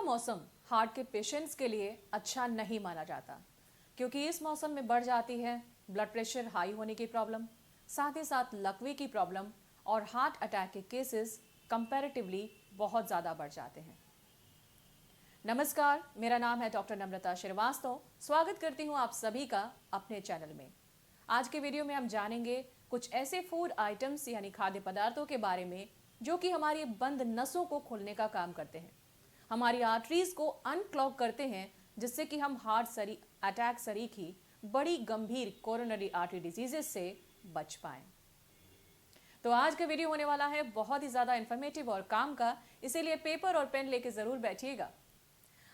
का मौसम हार्ट के पेशेंट्स के लिए अच्छा नहीं माना जाता, क्योंकि इस मौसम में बढ़ जाती है ब्लड प्रेशर हाई होने की प्रॉब्लम, साथ ही साथ लकवे की प्रॉब्लम और हार्ट अटैक के केसेस कंपैरेटिवली बहुत ज़्यादा बढ़ जाते हैं। नमस्कार, मेरा नाम है डॉक्टर नम्रता श्रीवास्तव। स्वागत करती हूँ आप सभी का अपने चैनल में। आज के वीडियो में हम जानेंगे कुछ ऐसे फूड आइटम्स यानी खाद्य पदार्थों के बारे में जो कि हमारी बंद नसों को खोलने का काम करते हैं, हमारी आर्टरीज को अनक्लॉग करते हैं, जिससे कि हम हार्ट अटैक सरीखी बड़ी गंभीर कोरोनरी आर्टरी डिजीजेस से बच पाएं। तो आज का वीडियो होने वाला है बहुत ही ज़्यादा इंफॉर्मेटिव और काम का, इसीलिए पेपर और पेन लेके ज़रूर बैठिएगा।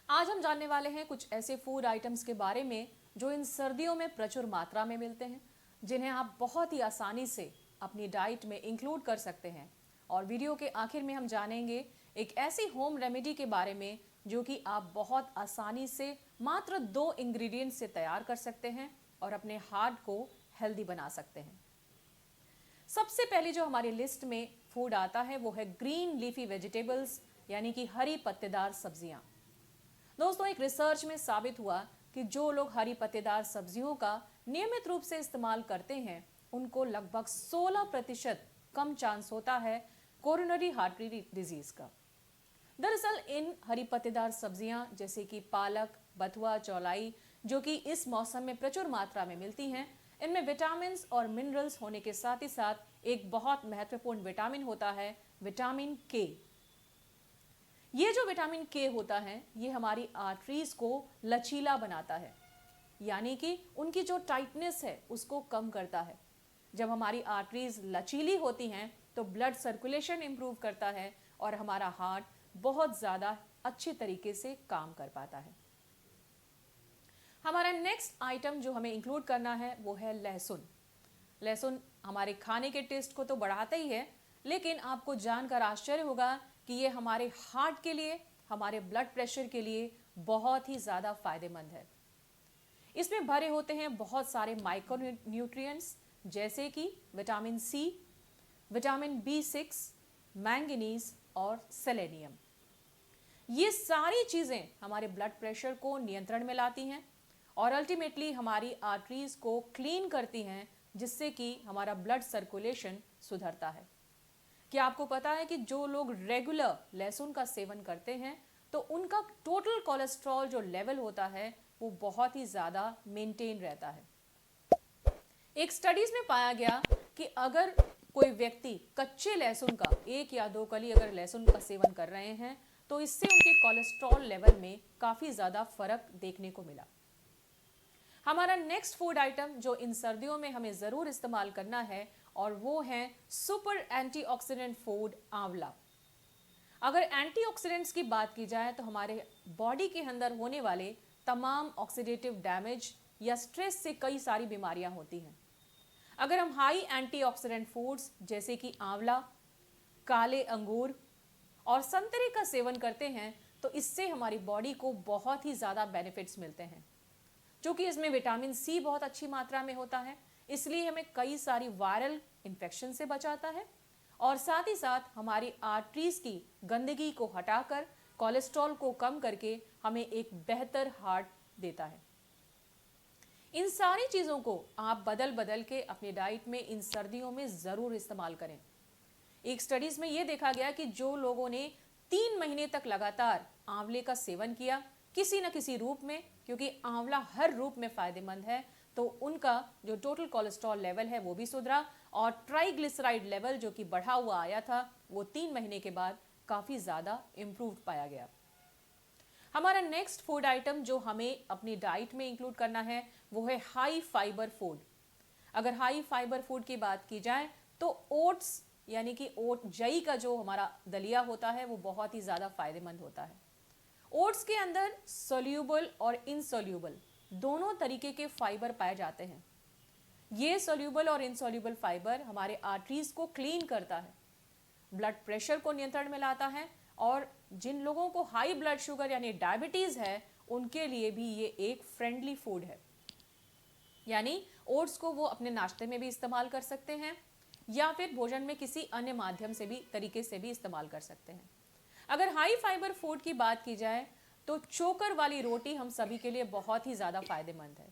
आज हम जानने वाले हैं कुछ ऐसे फूड आइटम्स के बारे में जो इन सर्दियों में प्रचुर मात्रा में मिलते हैं, जिन्हें आप बहुत ही आसानी से अपनी डाइट में इंक्लूड कर सकते हैं। और वीडियो के आखिर में हम जानेंगे एक ऐसी होम रेमेडी के बारे में जो कि आप बहुत आसानी से मात्र 2 इंग्रेडिएंट से तैयार कर सकते हैं और अपने हार्ट को हेल्दी बना सकते हैं। सबसे पहले जो हमारी लिस्ट में फूड आता है वो है ग्रीन लीफी वेजिटेबल्स, यानी कि हरी पत्तेदार सब्जियां। दोस्तों, एक रिसर्च में साबित हुआ कि जो लोग हरी पत्तेदार सब्जियों का नियमित रूप से इस्तेमाल करते हैं उनको लगभग 16% कम चांस होता है कोरोनरी आर्टरी डिजीज का। दरअसल इन हरी पत्तेदार सब्जियां जैसे कि पालक, बथुआ, चौलाई, जो कि इस मौसम में प्रचुर मात्रा में मिलती हैं, इनमें विटामिन और मिनरल्स होने के साथ ही साथ एक बहुत महत्वपूर्ण विटामिन होता है विटामिन के। ये जो विटामिन के होता है ये हमारी आर्टरीज को लचीला बनाता है, यानी कि उनकी जो टाइटनेस है उसको कम करता है। जब हमारी आर्टरीज लचीली होती हैं तो ब्लड सर्कुलेशन इंप्रूव करता है और हमारा हार्ट बहुत ज़्यादा अच्छी तरीके से काम कर पाता है। हमारा नेक्स्ट आइटम जो हमें इंक्लूड करना है वो है लहसुन। लहसुन हमारे खाने के टेस्ट को तो बढ़ाता ही है, लेकिन आपको जानकर आश्चर्य होगा कि ये हमारे हार्ट के लिए, हमारे ब्लड प्रेशर के लिए बहुत ही ज़्यादा फायदेमंद है। इसमें भरे होते हैं बहुत सारे माइक्रो न्यूट्रिएंट्स जैसे कि vitamin C, vitamin B6, manganese और सेलेनियम। ये सारी चीज़ें हमारे ब्लड प्रेशर को नियंत्रण में लाती हैं और अल्टीमेटली हमारी आर्टरीज को क्लीन करती हैं, जिससे कि हमारा ब्लड सर्कुलेशन सुधरता है। क्या आपको पता है कि जो लोग रेगुलर लहसुन का सेवन करते हैं तो उनका टोटल कोलेस्ट्रॉल जो लेवल होता है वो बहुत ही ज़्यादा मेंटेन रहता है। एक स्टडीज में पाया गया कि अगर कोई व्यक्ति कच्चे लहसुन का 1 या 2 कली अगर लहसुन का सेवन कर रहे हैं तो इससे उनके कोलेस्ट्रॉल लेवल में काफ़ी ज़्यादा फर्क देखने को मिला। हमारा नेक्स्ट फूड आइटम जो इन सर्दियों में हमें ज़रूर इस्तेमाल करना है और वो है सुपर एंटीऑक्सीडेंट फूड आंवला। अगर एंटीऑक्सीडेंट्स की बात की जाए तो हमारे बॉडी के अंदर होने वाले तमाम ऑक्सीडेटिव डैमेज या स्ट्रेस से कई सारी बीमारियां होती हैं। अगर हम हाई एंटीऑक्सीडेंट फूड्स जैसे कि आंवला, काले अंगूर और संतरे का सेवन करते हैं तो इससे हमारी बॉडी को बहुत ही ज़्यादा बेनिफिट्स मिलते हैं। क्योंकि इसमें विटामिन सी बहुत अच्छी मात्रा में होता है, इसलिए हमें कई सारी वायरल इन्फेक्शन से बचाता है और साथ ही साथ हमारी आर्टरीज की गंदगी को हटाकर कोलेस्ट्रॉल को कम करके हमें एक बेहतर हार्ट देता है। इन सारी चीज़ों को आप बदल बदल के अपनी डाइट में इन सर्दियों में ज़रूर इस्तेमाल करें। एक स्टडीज़ में ये देखा गया कि जो लोगों ने 3 महीने तक लगातार आंवले का सेवन किया किसी न किसी रूप में, क्योंकि आंवला हर रूप में फ़ायदेमंद है, तो उनका जो टोटल कोलेस्ट्रॉल लेवल है वो भी सुधरा और ट्राइग्लिसराइड लेवल जो कि बढ़ा हुआ आया था वो 3 महीने के बाद काफ़ी ज़्यादा इम्प्रूव पाया गया। हमारा नेक्स्ट फूड आइटम जो हमें अपनी डाइट में इंक्लूड करना है वो है हाई फाइबर फूड। अगर हाई फाइबर फूड की बात की जाए तो ओट्स यानी कि ओट जई का जो हमारा दलिया होता है वो बहुत ही ज़्यादा फायदेमंद होता है। ओट्स के अंदर सोल्यूबल और इनसोल्यूबल दोनों तरीके के फाइबर पाए जाते हैं। ये सोल्यूबल और इनसोल्यूबल फाइबर हमारे आर्टरीज को क्लीन करता है, ब्लड प्रेशर को नियंत्रण में लाता है और जिन लोगों को हाई ब्लड शुगर यानी डायबिटीज़ है उनके लिए भी ये एक फ्रेंडली फूड है। यानी ओट्स को वो अपने नाश्ते में भी इस्तेमाल कर सकते हैं या फिर भोजन में किसी अन्य माध्यम से भी तरीके से भी इस्तेमाल कर सकते हैं। अगर हाई फाइबर फूड की बात की जाए तो चोकर वाली रोटी हम सभी के लिए बहुत ही ज़्यादा फायदेमंद है।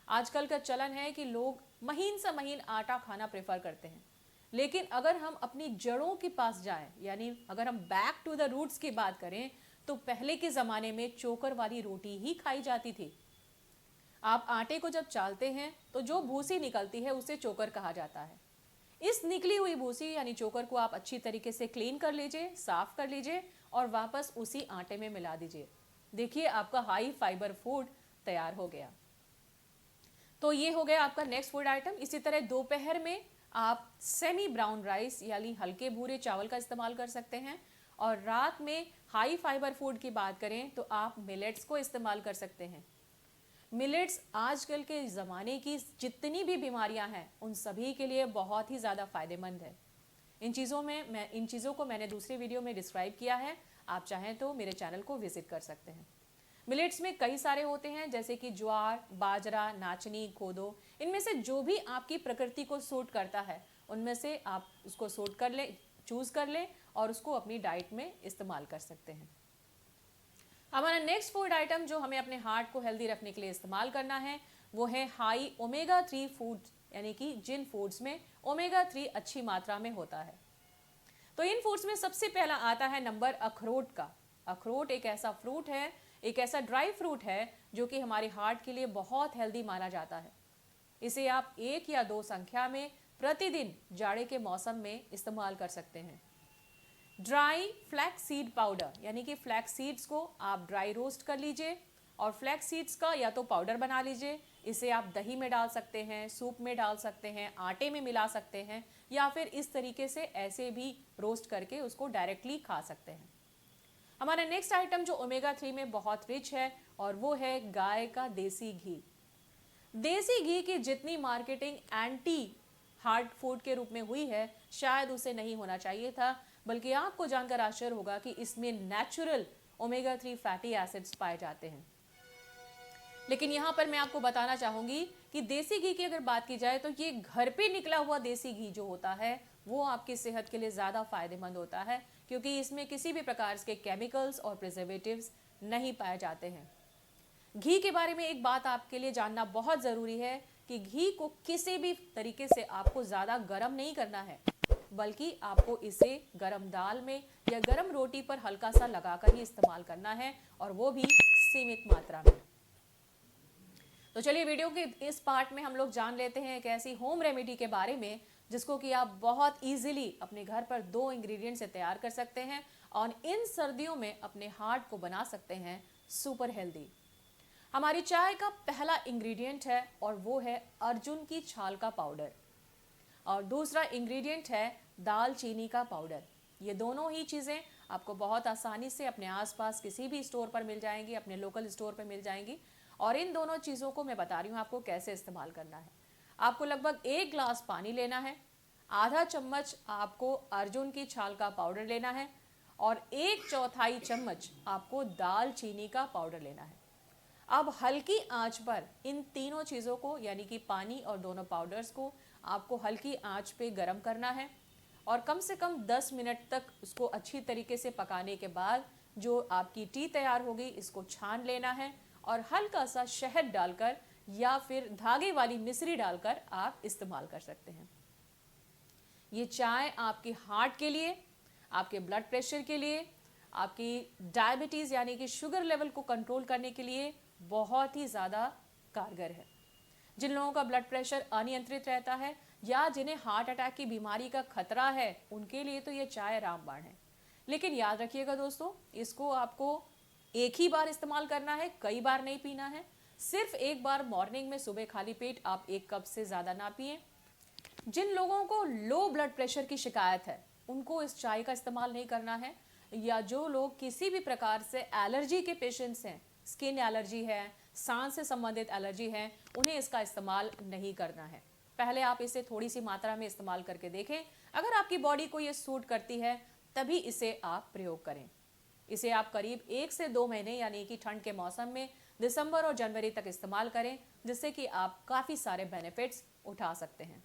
आजकल का चलन है कि लोग महीन से महीन आटा खाना प्रेफर करते हैं, लेकिन अगर हम अपनी जड़ों के पास जाएं, यानी अगर हम बैक टू द रूट्स की बात करें, तो पहले के ज़माने में चोकर वाली रोटी ही खाई जाती थी। आप आटे को जब चालते हैं तो जो भूसी निकलती है उसे चोकर कहा जाता है। इस निकली हुई भूसी यानी चोकर को आप अच्छी तरीके से क्लीन कर लीजिए, साफ कर लीजिए और वापस उसी आटे में मिला दीजिए। देखिए आपका हाई फाइबर फूड तैयार हो गया। तो ये हो गया आपका नेक्स्ट फूड आइटम। इसी तरह दोपहर में आप सेमी ब्राउन राइस यानी हल्के भूरे चावल का इस्तेमाल कर सकते हैं, और रात में हाई फाइबर फूड की बात करें तो आप मिलेट्स को इस्तेमाल कर सकते हैं। मिलेट्स आजकल के ज़माने की जितनी भी बीमारियां हैं उन सभी के लिए बहुत ही ज़्यादा फायदेमंद है। इन चीज़ों को मैंने दूसरी वीडियो में डिस्क्राइब किया है, आप चाहें तो मेरे चैनल को विजिट कर सकते हैं। मिलेट्स में कई सारे होते हैं, जैसे कि ज्वार, बाजरा, नाचनी, कोदो। इनमें से जो भी आपकी प्रकृति को सूट करता है उनमें से आप उसको सूट कर लें, चूज़ कर लें और उसको अपनी डाइट में इस्तेमाल कर सकते हैं। हमारा नेक्स्ट फूड आइटम जो हमें अपने हार्ट को हेल्दी रखने के लिए इस्तेमाल करना है वो है हाई ओमेगा 3 फूड्स, यानी कि जिन फूड्स में ओमेगा 3 अच्छी मात्रा में होता है। तो इन फूड्स में सबसे पहला आता है नंबर अखरोट का। अखरोट एक ऐसा फ्रूट है, एक ऐसा ड्राई फ्रूट है जो कि हमारे हार्ट के लिए बहुत हेल्दी माना जाता है। इसे आप 1 या 2 संख्या में प्रतिदिन जाड़े के मौसम में इस्तेमाल कर सकते हैं। ड्राई फ्लैक्स सीड पाउडर, यानी कि फ्लैक्स सीड्स को आप ड्राई रोस्ट कर लीजिए और फ्लैक्स सीड्स का या तो पाउडर बना लीजिए। इसे आप दही में डाल सकते हैं, सूप में डाल सकते हैं, आटे में मिला सकते हैं, या फिर इस तरीके से ऐसे भी रोस्ट करके उसको डायरेक्टली खा सकते हैं। हमारा नेक्स्ट आइटम जो ओमेगा 3 में बहुत रिच है और वो है गाय का देसी घी। देसी घी की जितनी मार्केटिंग एंटी हार्ट फूड के रूप में हुई है, शायद उसे नहीं होना चाहिए था, बल्कि आपको जानकर आश्चर्य होगा कि इसमें नेचुरल ओमेगा 3 फैटी एसिड्स पाए जाते हैं। लेकिन यहाँ पर मैं आपको बताना चाहूँगी कि देसी घी की अगर बात की जाए तो ये घर पे निकला हुआ देसी घी जो होता है वो आपकी सेहत के लिए ज़्यादा फायदेमंद होता है, क्योंकि इसमें किसी भी प्रकार के केमिकल्स और प्रिजर्वेटिव्स नहीं पाए जाते हैं। घी के बारे में एक बात आपके लिए जानना बहुत ज़रूरी है कि घी को किसी भी तरीके से आपको ज़्यादा गर्म नहीं करना है, बल्कि आपको इसे गरम दाल में या गरम रोटी पर हल्का सा लगाकर ही इस्तेमाल करना है, और वो भी सीमित मात्रा में। तो चलिए वीडियो के इस पार्ट में हम लोग जान लेते हैं एक ऐसी होम रेमेडी के बारे में जिसको कि आप बहुत इजीली अपने घर पर 2 इंग्रेडिएंट से तैयार कर सकते हैं और इन सर्दियों में अपने हार्ट को बना सकते हैं सुपर हेल्दी। हमारी चाय का पहला इंग्रेडिएंट है और वो है अर्जुन की छाल का पाउडर, और दूसरा इंग्रेडिएंट है दालचीनी का पाउडर। ये दोनों ही चीज़ें आपको बहुत आसानी से अपने आसपास किसी भी स्टोर पर मिल जाएंगी, अपने लोकल स्टोर पर मिल जाएंगी। और इन दोनों चीज़ों को मैं बता रही हूँ आपको कैसे इस्तेमाल करना है। आपको लगभग 1 ग्लास पानी लेना है, आधा चम्मच आपको अर्जुन की छाल का पाउडर लेना है और 1/4 चम्मच आपको दालचीनी का पाउडर लेना है। अब हल्की आंच पर इन तीनों चीज़ों को, यानी कि पानी और दोनों पाउडर्स को आपको हल्की आंच पे गरम करना है और कम से कम 10 मिनट तक उसको अच्छी तरीके से पकाने के बाद जो आपकी टी तैयार होगी इसको छान लेना है और हल्का सा शहद डालकर या फिर धागे वाली मिश्री डालकर आप इस्तेमाल कर सकते हैं। ये चाय आपके हार्ट के लिए, आपके ब्लड प्रेशर के लिए, आपकी डायबिटीज़ यानी कि शुगर लेवल को कंट्रोल करने के लिए बहुत ही ज़्यादा कारगर है। जिन लोगों का ब्लड प्रेशर अनियंत्रित रहता है या जिन्हें हार्ट अटैक की बीमारी का खतरा है, उनके लिए तो ये चाय रामबाण है। लेकिन याद रखिएगा दोस्तों, इसको आपको एक ही बार इस्तेमाल करना है, कई बार नहीं पीना है। सिर्फ एक बार मॉर्निंग में सुबह खाली पेट आप 1 कप से ज़्यादा ना पिएं। जिन लोगों को लो ब्लड प्रेशर की शिकायत है उनको इस चाय का इस्तेमाल नहीं करना है, या जो लोग किसी भी प्रकार से एलर्जी के पेशेंट्स हैं, स्किन एलर्जी है, सांस से संबंधित एलर्जी है, उन्हें इसका इस्तेमाल नहीं करना है। पहले आप इसे थोड़ी सी मात्रा में इस्तेमाल करके देखें, अगर आपकी बॉडी को ये सूट करती है तभी इसे आप प्रयोग करें। इसे आप करीब 1 से 2 महीने यानी कि ठंड के मौसम में दिसंबर और जनवरी तक इस्तेमाल करें, जिससे कि आप काफ़ी सारे बेनिफिट्स उठा सकते हैं।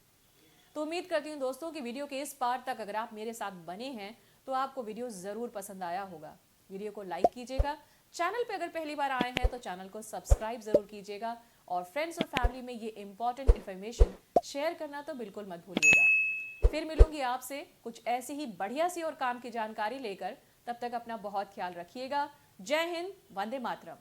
तो उम्मीद करती हूँ दोस्तों कि वीडियो के इस पार्ट तक अगर आप मेरे साथ बने हैं तो आपको वीडियो ज़रूर पसंद आया होगा। वीडियो को लाइक कीजिएगा, चैनल पे अगर पहली बार आए हैं तो चैनल को सब्सक्राइब जरूर कीजिएगा और फ्रेंड्स और फैमिली में ये इंपॉर्टेंट इन्फॉर्मेशन शेयर करना तो बिल्कुल मत भूलिएगा। फिर मिलूंगी आपसे कुछ ऐसी ही बढ़िया सी और काम की जानकारी लेकर। तब तक अपना बहुत ख्याल रखिएगा। जय हिंद, वंदे मातरम।